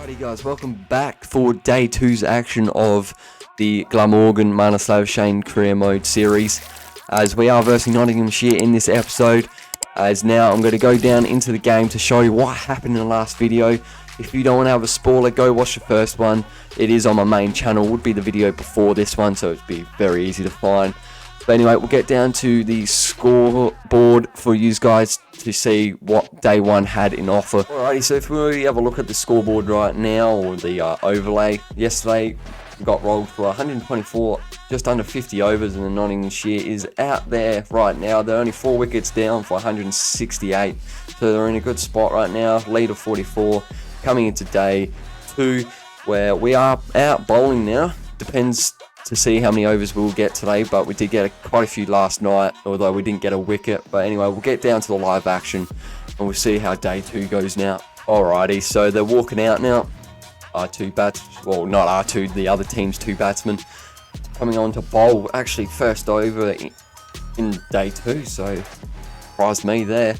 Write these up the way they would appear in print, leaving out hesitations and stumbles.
Alrighty guys, welcome back for day 2's action of the Glamorgan Marnaslavshane career mode series, as we are versing Nottinghamshire in this episode. As now I'm going to go down into the game to show you what happened in the last video. If you don't want to have a spoiler, go watch the first one. It is on my main channel, would be the video before this one, so it'd be very easy to find. But anyway, we'll get down to the scoreboard for you guys to see what day 1 had in offer. Alrighty, so if we have a look at the scoreboard right now, or the overlay, yesterday we got rolled for 124, just under 50 overs, and the Nottinghamshire is out there right now. They're only 4 wickets down for 168, so they're in a good spot right now. Lead of 44, coming into day 2, where we are out bowling now. Depends to see how many overs we'll get today, but we did get quite a few last night, although we didn't get a wicket. But anyway, we'll get down to the live action and we'll see how day 2 goes now. Alrighty, so they're walking out now. R2 bats, well, not R2, the other team's 2 batsmen coming on to bowl. Actually, first over in day 2, so surprised me there.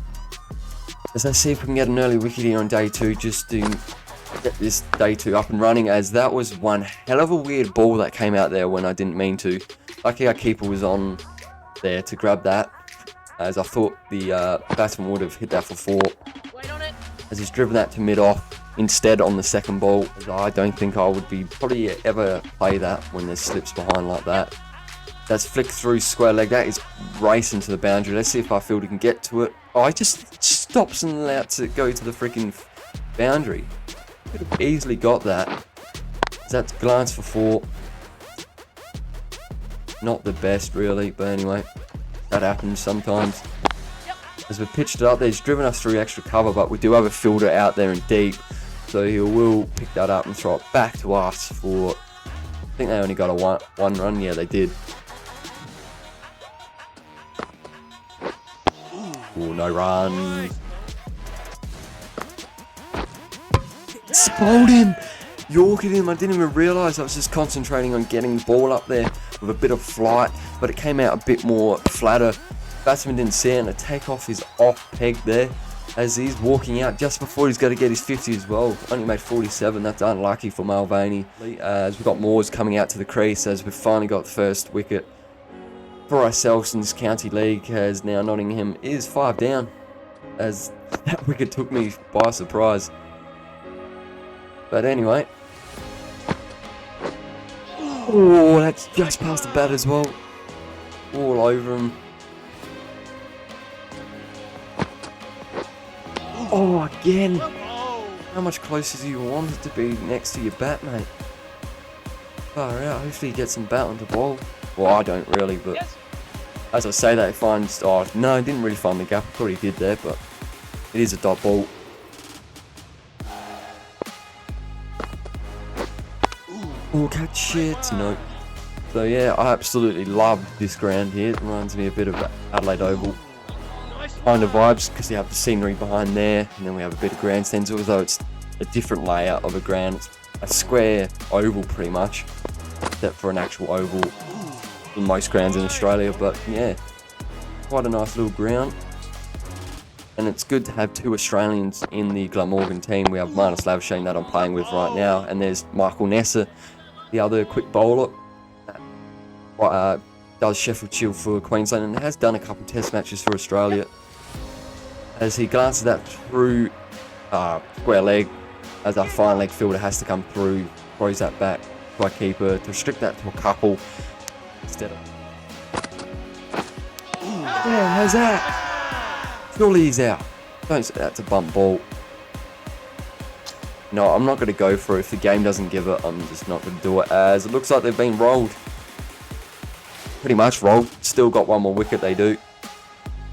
Let's see if we can get an early wicket here on day 2, just to get this day 2 up and running, as that was one hell of a weird ball that came out there when I didn't mean to. Lucky our keeper was on there to grab that, as I thought the batsman would have hit that for 4. As he's driven that to mid-off instead on the second ball. I don't think I would be probably ever play that when there's slips behind like that. That's flicked through square leg. That is racing to the boundary. Let's see if our fielder can get to it. Oh, he just stops and allows it to go to the freaking boundary. Could have easily got that. That's glance for 4. Not the best really, but anyway, that happens sometimes. As we pitched it up there, he's driven us through extra cover, but we do have a fielder out there and deep, so he will pick that up and throw it back to us for, I think they only got a one run. Yeah, they did. Oh, no run. Bowled him, yorked him. I didn't even realise. I was just concentrating on getting the ball up there with a bit of flight, but it came out a bit more flatter. Batsman didn't see it, and the takeoff is off peg there, as he's walking out just before he's going to get his 50 as well. Only made 47. That's unlucky for Mulvaney. As we've got Moores coming out to the crease, as we've finally got the first wicket for ourselves in this county league, as now Nottingham is 5 down, as that wicket took me by surprise. But anyway, oh, that's just past the bat as well, all over him. Oh, again. How much closer do you want it to be next to your bat, mate? Far out. Hopefully he gets some bat on the ball. Well, I don't really, but as I say that, he finds, oh no, he didn't really find the gap. I thought he did there, but it is a dot ball. Oh, catch it. No. So yeah, I absolutely love this ground here. It reminds me a bit of Adelaide Oval kind of vibes, because you have the scenery behind there, and then we have a bit of grandstands, although it's a different layout of a ground. It's a square oval pretty much, except for an actual oval in most grounds in Australia. But yeah, quite a nice little ground. And it's good to have 2 Australians in the Glamorgan team. We have Marnaslavshane that I'm playing with right now, and there's Michael Nessa, the other quick bowler, that does Sheffield Shield for Queensland and has done a couple test matches for Australia. As he glances that through square leg, as our fine leg fielder has to come through, throws that back to our keeper to restrict that to a couple instead of. Yeah, how's that? Surely he's out. Don't say that's a bump ball. No, I'm not going to go for it. If the game doesn't give it, I'm just not going to do it, as it looks like they've been rolled. Pretty much rolled. Still got one more wicket, they do.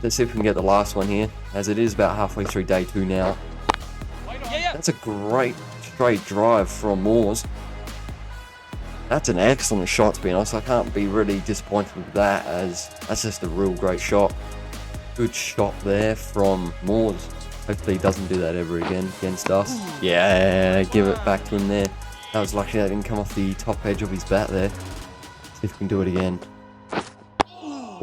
Let's see if we can get the last one here, as it is about halfway through day 2 now. That's a great straight drive from Moores. That's an excellent shot, to be honest. I can't be really disappointed with that, as that's just a real great shot. Good shot there from Moores. Hopefully he doesn't do that ever again against us. Yeah, give it back to him there. That was lucky that didn't come off the top edge of his bat there. See if we can do it again.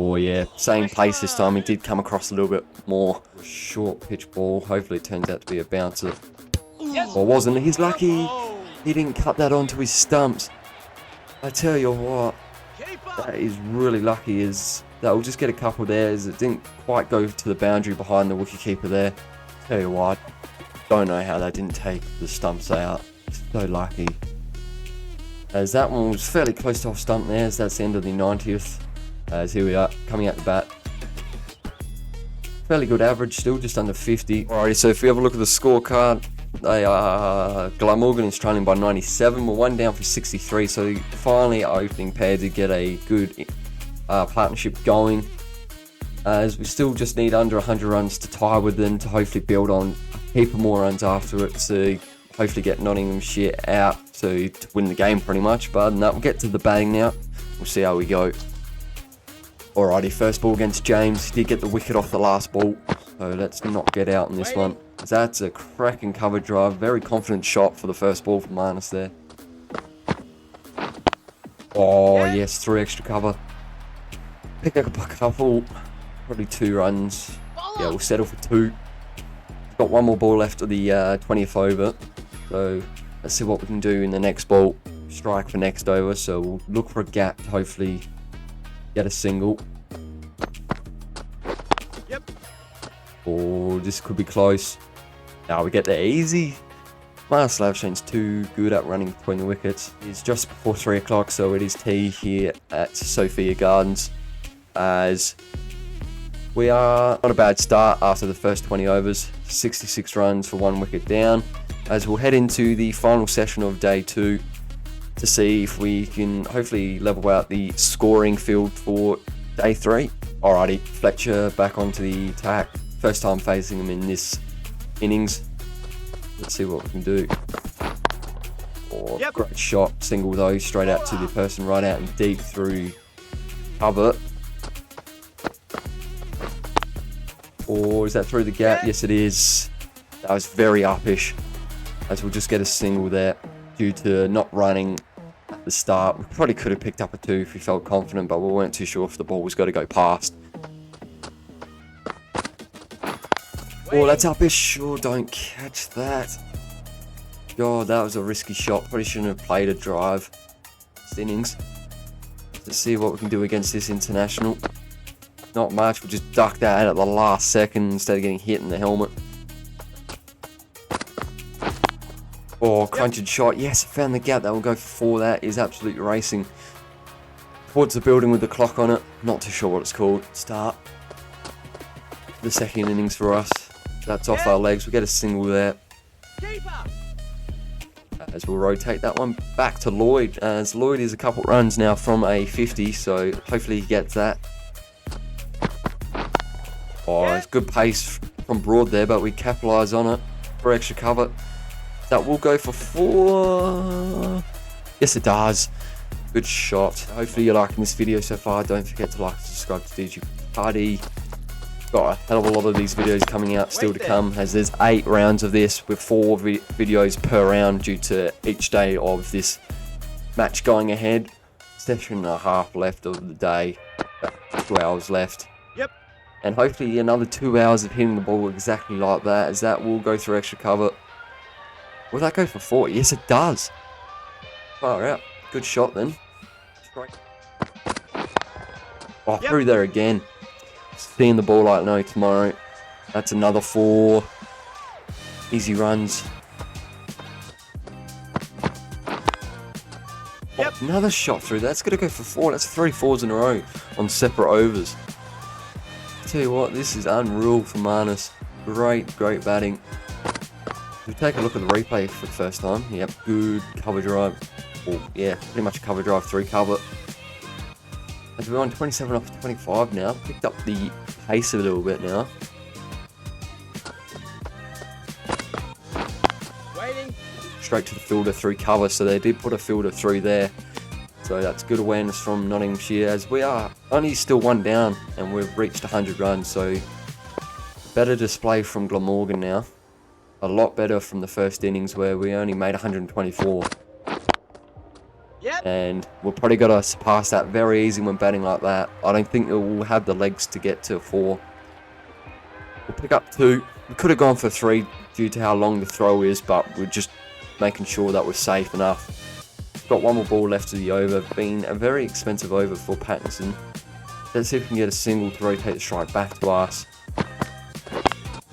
Oh yeah, same place this time. He did come across a little bit more short pitch ball. Hopefully it turns out to be a bouncer. Or wasn't. He's lucky he didn't cut that onto his stumps. I tell you what, that is really lucky. Is that we'll just get a couple there as it didn't quite go to the boundary behind the wicketkeeper there. Tell you what, don't know how they didn't take the stumps out. So lucky. As that one was fairly close to off stump there, as that's the end of the 90th. As here we are, coming out the bat. Fairly good average still, just under 50. Alrighty, so if we have a look at the scorecard, they are Glamorgan is trailing by 97. We're one down for 63, so finally our opening pair did get a good partnership going. As we still just need under 100 runs to tie with them to hopefully build on a heap of more runs after it to hopefully get Nottinghamshire out to win the game pretty much. But other than that, we'll get to the batting now. We'll see how we go. Alrighty, first ball against James. He did get the wicket off the last ball, so let's not get out in this one. That's a cracking cover drive. Very confident shot for the first ball from Marnus there. Oh, yes, 3 extra cover. Pick up a couple, probably 2 runs. Yeah, we'll settle for 2. Got one more ball left of the 20th over, so let's see what we can do in the next ball. Strike for next over, so we'll look for a gap to hopefully get a single. Oh, this could be close. Now we get the easy. Marnus Labuschagne too good at running between the wickets. It's just before 3 o'clock, so it is tea here at Sophia Gardens. As we are on a bad start after the first 20 overs. 66 runs for 1 wicket down. As we'll head into the final session of day 2 to see if we can hopefully level out the scoring field for day 3. Alrighty, Fletcher back onto the attack. First time facing him in this innings. Let's see what we can do. Oh, great shot. Single though, straight out to the person right out and deep through cover. Or is that through the gap? Yes, it is. That was very uppish. As we'll just get a single there due to not running at the start. We probably could have picked up a 2 if we felt confident, but we weren't too sure if the ball was going to go past. Oh, that's uppish. Oh, don't catch that. God, that was a risky shot. Probably shouldn't have played a drive this innings. Let's see what we can do against this international. Not much. We'll just duck that out at the last second instead of getting hit in the helmet. Oh, crunching shot. Yes, found the gap. That will go for 4. That is absolutely racing towards the building with the clock on it. Not too sure what it's called. Start the second innings for us. That's off our legs. We get a single there. As we'll rotate that one back to Lloyd. As Lloyd is a couple runs now from a 50, so hopefully he gets that. Oh, it's good pace from Broad there, but we capitalise on it for extra cover. That will go for 4. Yes, it does. Good shot. Hopefully you're liking this video so far. Don't forget to like and subscribe to DG Party. Got a hell of a lot of these videos coming out still to come, as there's 8 rounds of this with 4 videos per round due to each day of this match going ahead. Session and a half left of the day. About 2 hours left. And hopefully another 2 hours of hitting the ball exactly like that, as that will go through extra cover. Will that go for 4? Yes, it does. Far out. Good shot then. Strike. Oh, through there again. Seeing the ball like no tomorrow. That's another 4. Easy runs. Oh, another shot through. That's going to go for 4. That's 3 4s in a row on separate overs. Tell you what, this is unreal for Marnus. Great batting. We'll take a look at the replay for the first time. Yep, good cover drive. Oh, yeah, pretty much a cover drive, 3 cover. As we're on 27 off 25 now. Picked up the pace a little bit now. Straight to the fielder through cover, so they did put a fielder through there. So that's good awareness from Nottinghamshire, as we are only still 1 down and we've reached 100 runs. So better display from Glamorgan now. A lot better from the first innings where we only made 124. And we've probably got to surpass that very easy when batting like that. I don't think it will have the legs to get to 4. We'll pick up 2. We could have gone for 3 due to how long the throw is, but we're just making sure that we're safe enough. Got one more ball left to the over, being a very expensive over for Pattinson. Let's see if we can get a single to rotate the strike back to us.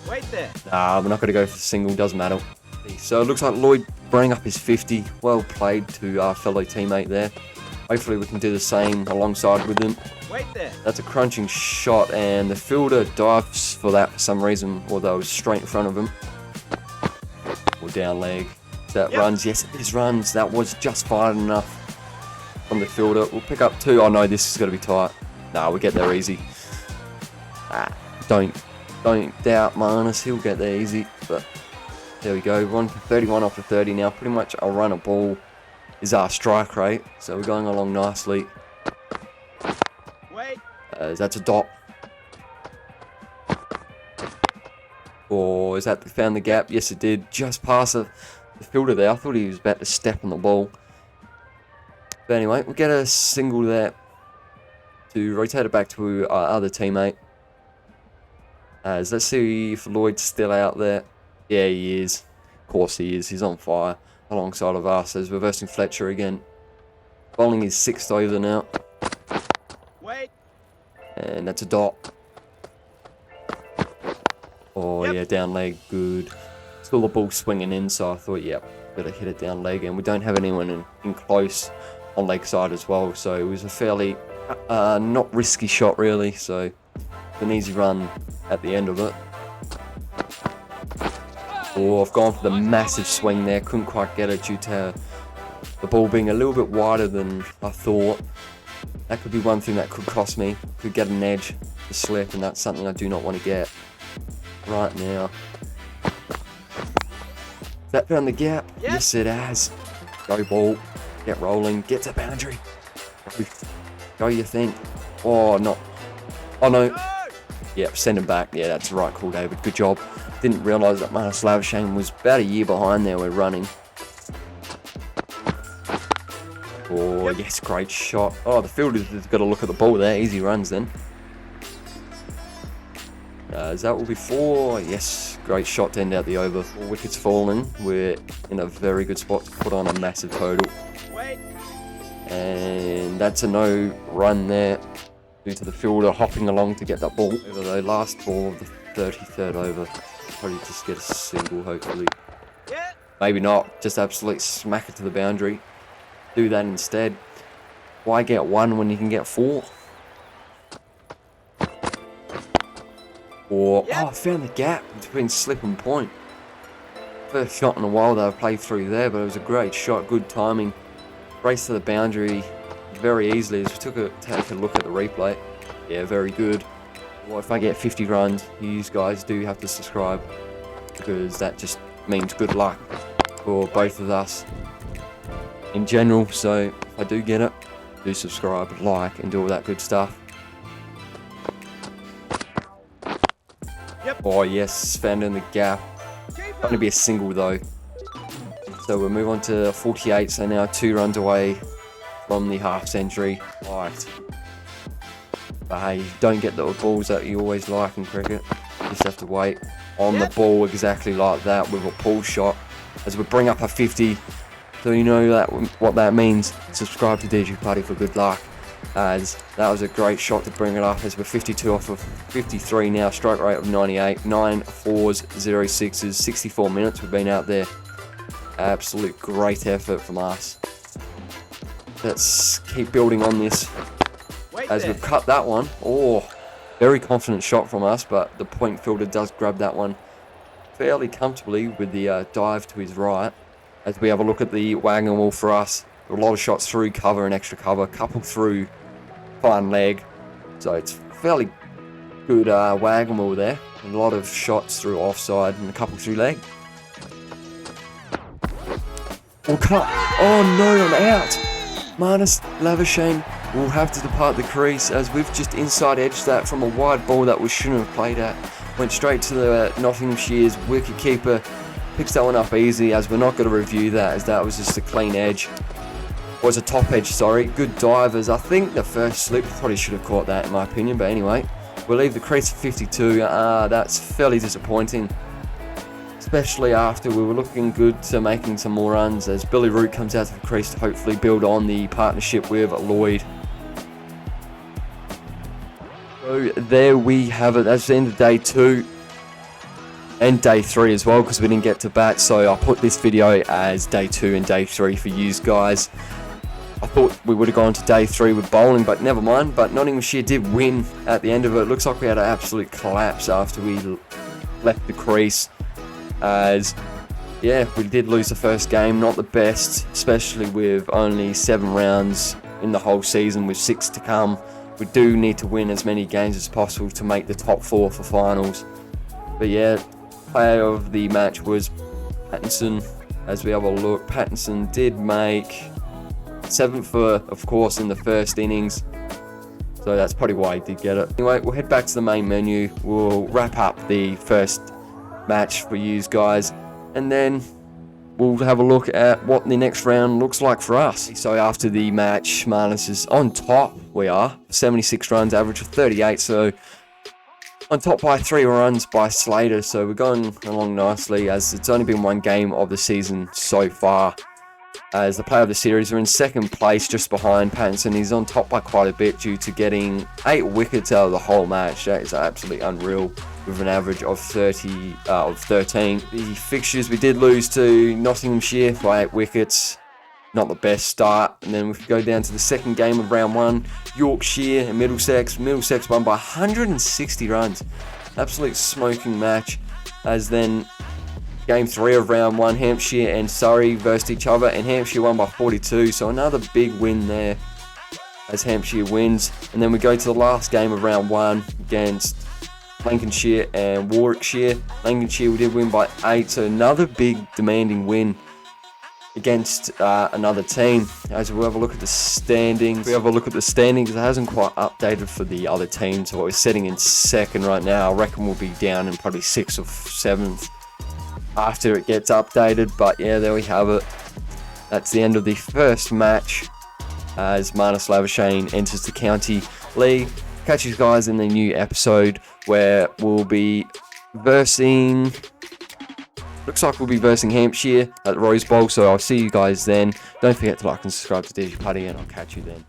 Wait there. Nah, we're not going to go for the single, doesn't matter. So it looks like Lloyd bringing up his 50. Well played to our fellow teammate there. Hopefully we can do the same alongside with him. Wait there. That's a crunching shot, and the fielder dives for that for some reason, although it was straight in front of him. Or down leg. That runs, yes it is runs. That was just fine enough from the fielder. We'll pick up 2. Oh no, this is going to be tight. Nah, we'll get there easy. Don't doubt Marnus, he'll get there easy. But there we go, we're on 31 off the 30 now. Pretty much our run a ball is our strike rate, so we're going along nicely. Wait. That's a dot. Or is that found the gap? Yes, it did. Just past the fielder there. I thought he was about to step on the ball. But anyway, we'll get a single there to rotate it back to our other teammate. Let's see if Lloyd's still out there. Yeah, he is. Of course he is. He's on fire alongside of us as we're versing Fletcher again. Bowling his 6th over now. Wait. And that's a dot. Oh, yeah, down leg, good. Still the ball swinging in, so I thought, yep, better hit it down leg. And we don't have anyone in close on leg side as well, so it was a fairly not risky shot, really. So an easy run at the end of it. Oh, I've gone for the massive swing there. Couldn't quite get it due to the ball being a little bit wider than I thought. That could be one thing that could cost me. Could get an edge to slip, and that's something I do not want to get right now. Has that found the gap? Yep. Yes, it has. Go ball. Get rolling. Get to boundary. Go, you think. Oh, not. Oh, no. Go. Yep, send him back. Yeah, that's the right call, David. Good job. Didn't realise that Marnus Labuschagne was about a year behind there. We're running. Oh, yes, great shot. Oh, the fielder's got to look at the ball there. Easy runs then. Is that will be 4? Yes, great shot to end out the over. 4 wickets fallen. We're in a very good spot to put on a massive total. Wait. And that's a no run there due to the fielder hopping along to get that ball. Over the last ball of the 33rd over. Probably just get a single, hopefully. Yeah. Maybe not. Just absolutely smack it to the boundary. Do that instead. Why get 1 when you can get 4? Or, oh, I found the gap between slip and point. First shot in a while that I've played through there, but it was a great shot, good timing. Race to the boundary very easily as we take a look at the replay. Yeah, very good. Well, if I get 50 runs, you guys do have to subscribe, because that just means good luck for both of us in general. So if I do get it, do subscribe, like, and do all that good stuff. Yep. Oh yes, found in the gap. Going to be a single though. So we'll move on to 48. So now 2 runs away from the half century. Right. But hey, you don't get the balls that you always like in cricket. You just have to wait on the ball exactly like that with a pull shot as we bring up a 50. So you know that what that means. Subscribe to DJ Putty for good luck, as that was a great shot to bring it up as we're 52 off of 53 now. Strike rate of 98, 9 4s, 0 6s, 64 minutes we've been out there. Absolute great effort from us. Let's keep building on this as we've cut that one. Oh, very confident shot from us, but the point fielder does grab that one fairly comfortably with the dive to his right. As we have a look at the wagon wall for us, a lot of shots through cover and extra cover, a couple through fine leg, so it's fairly good wagon wall there. A lot of shots through offside and a couple through leg. We'll cut. Oh no, I'm out. Marnus Labuschagne will have to depart the crease as we've just inside edged that from a wide ball that we shouldn't have played at. Went straight to the Nottinghamshire's wicket keeper. Picks that one up easy, as we're not going to review that, as that was just a clean edge. Was a top edge, sorry. Good divers. I think the first slip probably should have caught that in my opinion, but anyway. We'll leave the crease at 52. That's fairly disappointing. especially after we were looking good to making some more runs, as Billy Root comes out to the crease to hopefully build on the partnership with Lloyd. So there we have it. That's the end of day 2 and day 3 as well, because we didn't get to bat. So I put this video as day 2 and day 3 for you guys. I thought we would have gone to day 3 with bowling, but never mind. But Nottinghamshire did win at the end of it. Looks like we had an absolute collapse after we left the crease, as yeah, we did lose the first game. Not the best, especially with only 7 rounds in the whole season with 6 to come. We do need to win as many games as possible to make the top 4 for finals. But yeah, player of the match was Pattinson. As we have a look, Pattinson did make 7 for, of course, in the first innings, so that's probably why he did get it. Anyway, we'll head back to the main menu. We'll wrap up the first match for you guys, and then we'll have a look at what the next round looks like for us. So after the match, Marnus is on top. We are 76 runs, average of 38, so on top by 3 runs by Slater. So we're going along nicely, as it's only been 1 game of the season so far. As the player of the series, we're in second place, just behind Pattinson. He's on top by quite a bit due to getting 8 wickets out of the whole match. That is absolutely unreal, with an average of 13. The fixtures, we did lose to Nottinghamshire by 8 wickets. Not the best start. And then we go down to the second game of round 1, Yorkshire and Middlesex. Middlesex won by 160 runs. Absolute smoking match. As then Game 3 of round 1, Hampshire and Surrey versed each other, and Hampshire won by 42, so another big win there as Hampshire wins. And then we go to the last game of round 1 against Lancashire and Warwickshire. Lancashire we did win by 8, so another big demanding win against another team. As we have a look at the standings, it hasn't quite updated for the other teams, so we're sitting in second right now. I reckon we'll be down in probably 6th or 7th after it gets updated. But yeah, there we have it. That's the end of the first match as Marnus Labuschagne enters the county league. Catch you guys in the new episode where we'll be versing, looks like we'll be versing Hampshire at the Rose Bowl. So I'll see you guys then. Don't forget to like and subscribe to DJ Putty, and I'll catch you then.